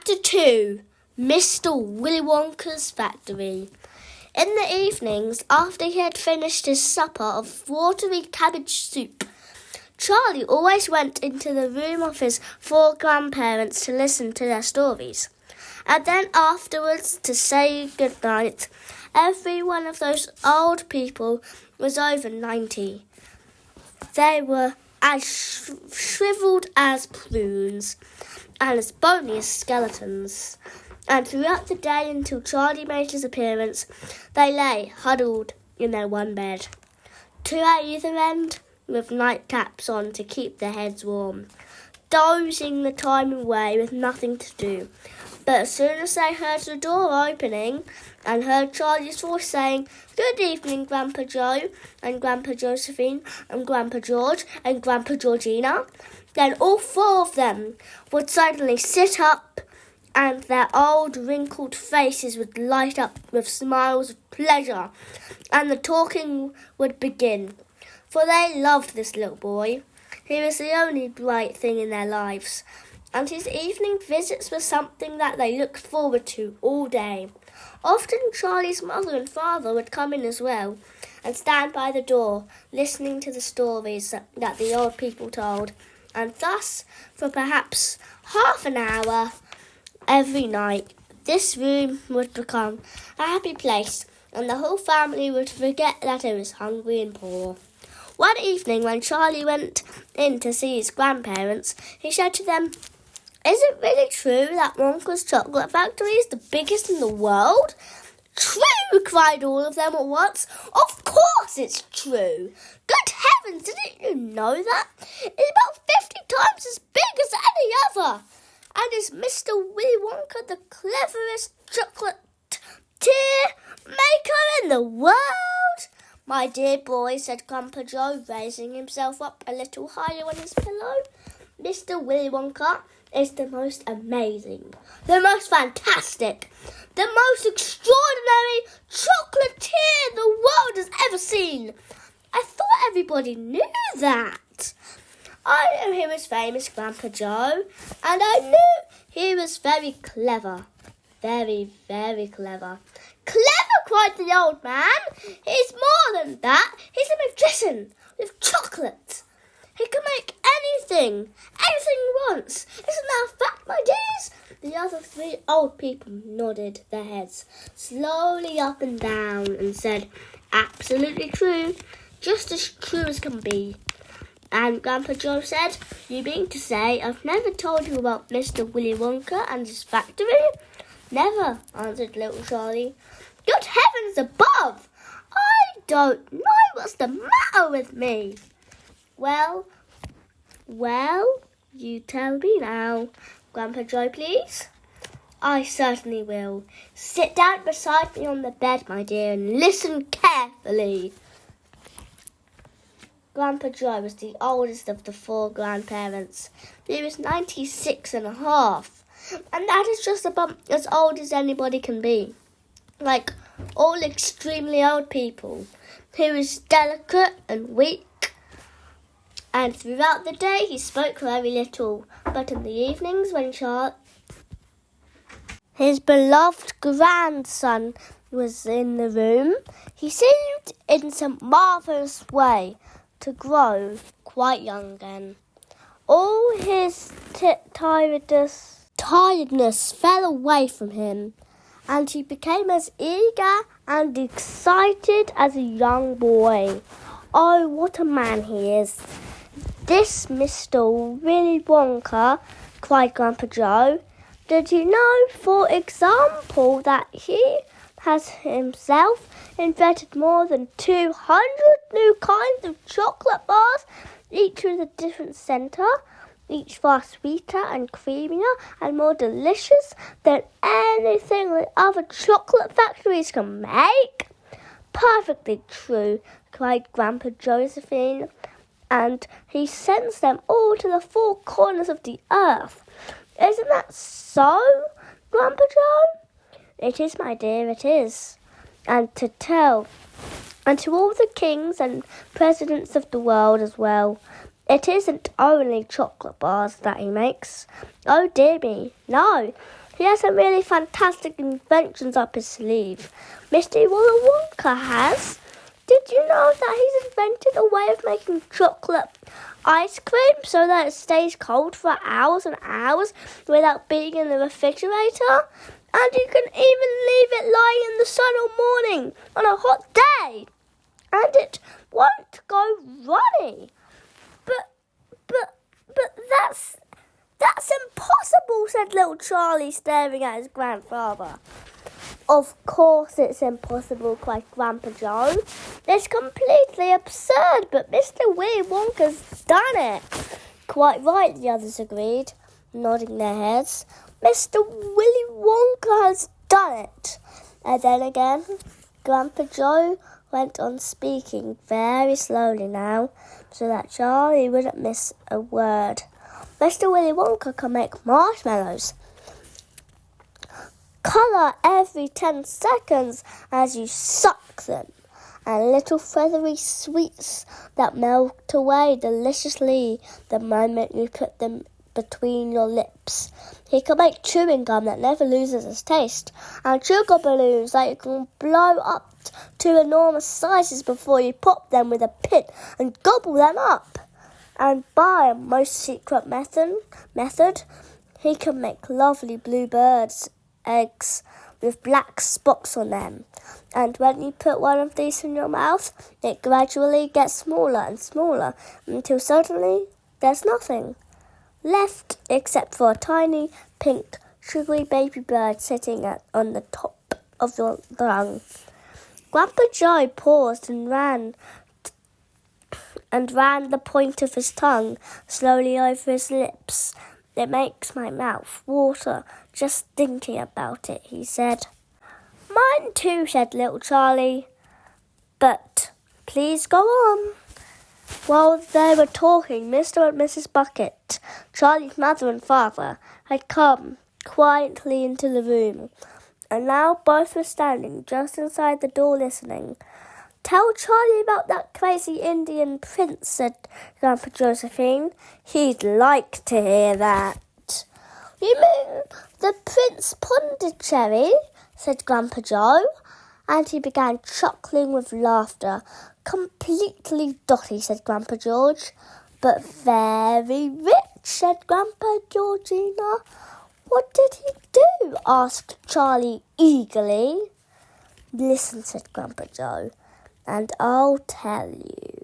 Chapter 2, Mr. Willy Wonka's Factory. In the evenings, after he had finished his supper of watery cabbage soup, Charlie always went into the room of his 4 grandparents to listen to their stories, and then afterwards to say good night. Every one of those old people was over 90. They were as shriveled as prunes and as bony as skeletons. And throughout the day until Charlie made his appearance, they lay huddled in their one bed, 2 at either end, with nightcaps on to keep their heads warm, dozing the time away with nothing to do. But as soon as they heard the door opening and heard Charlie's voice saying, "Good evening, Grandpa Joe and Grandpa Josephine and Grandpa George and Grandpa Georgina," then all 4 of them would suddenly sit up and their old wrinkled faces would light up with smiles of pleasure, and the talking would begin. For they loved this little boy. He was the only bright thing in their lives, and his evening visits were something that they looked forward to all day. Often Charlie's mother and father would come in as well and stand by the door, listening to the stories that the old people told, and thus, for perhaps half an hour every night, this room would become a happy place, and the whole family would forget that it was hungry and poor. One evening, when Charlie went in to see his grandparents, he said to them, "Is it really true that Wonka's chocolate factory is the biggest in the world?" "True!" cried all of them at once. "Of course it's true! Good heavens, didn't you know that? It's about 50 times as big as any other. And is Mr. Willy Wonka the cleverest chocolatier maker in the world?" "My dear boy," said Grandpa Joe, raising himself up a little higher on his pillow, "Mr. Willy Wonka is the most amazing, the most fantastic, the most extraordinary chocolatier the world has ever seen. I thought everybody knew that." "I knew he was famous, Grandpa Joe, and I knew he was very clever. Very, very clever." "Clever!" cried the old man. "He's more than that. He's a magician with chocolate. He can make anything he wants. Isn't that a fact, my dears?" The other 3 old people nodded their heads slowly up and down and said, "Absolutely true, just as true as can be." And Grandpa Joe said, "You mean to say I've never told you about Mr. Willy Wonka and his factory?" "Never," answered little Charlie. "Good heavens above! I don't know what's the matter with me." Well, you tell me now, Grandpa Joe, please." "I certainly will. Sit down beside me on the bed, my dear, and listen carefully." Grandpa Joe was the oldest of the 4 grandparents. He was 96 and a half, and that is just about as old as anybody can be. Like all extremely old people. He was delicate and weak, and throughout the day he spoke very little, but in the evenings when his beloved grandson was in the room, he seemed in some marvellous way to grow quite young again. All his tiredness fell away from him, and he became as eager and excited as a young boy. Oh, what a man he is! "This Mr. Willy Wonka," cried Grandpa Joe. "Did you know, for example, that he has himself invented more than 200 new kinds of chocolate bars, each with a different centre, each far sweeter and creamier and more delicious than anything the other chocolate factories can make?" "Perfectly true," cried Grandpa Josephine, "and he sends them all to the 4 corners of the earth. Isn't that so, Grandpa Joe?" "It is, my dear, it is. And to all the kings and presidents of the world as well. It isn't only chocolate bars that he makes. Oh dear me, no. He has some really fantastic inventions up his sleeve. Mr. Willy Wonka has. Did you know that he's invented a way of making chocolate ice cream so that it stays cold for hours and hours without being in the refrigerator? And you can even leave it lying in the sun all morning on a hot day, and it won't go runny. But that's impossible, said little Charlie, staring at his grandfather. Of course it's impossible, cried Grandpa Joe. It's completely absurd, but Mr. Willy Wonka's done it. Quite right, the others agreed, nodding their heads. Mr. Willy Wonka has done it. And then again, Grandpa Joe went on speaking very slowly now, so that Charlie wouldn't miss a word. Mr. Willy Wonka can make marshmallows. Colour every 10 seconds as you suck them, and little feathery sweets that melt away deliciously the moment you put them between your lips. He can make chewing gum that never loses its taste, and sugar balloons that you can blow up to enormous sizes before you pop them with a pin and gobble them up. And by a most secret method, he can make lovely blue birds' eggs with black spots on them. And when you put one of these in your mouth, it gradually gets smaller and smaller until suddenly there's nothing left except for a tiny, pink, sugary baby bird sitting on the top of your lung. Grandpa Joe paused and ran the point of his tongue slowly over his lips. It makes my mouth water just thinking about it, he said. Mine too, said little Charlie. But please go on. While they were talking, Mr. and Mrs. Bucket, Charlie's mother and father, had come quietly into the room, and now both were standing just inside the door listening. Tell Charlie about that crazy Indian prince, said Grandpa Josephine. He'd like to hear that. You mean the Prince Pondicherry, said Grandpa Joe, and he began chuckling with laughter. Completely dotty, said Grandpa George. But very rich, said Grandpa Georgina. What did he do? Asked Charlie eagerly. Listen, said Grandpa Joe, and I'll tell you.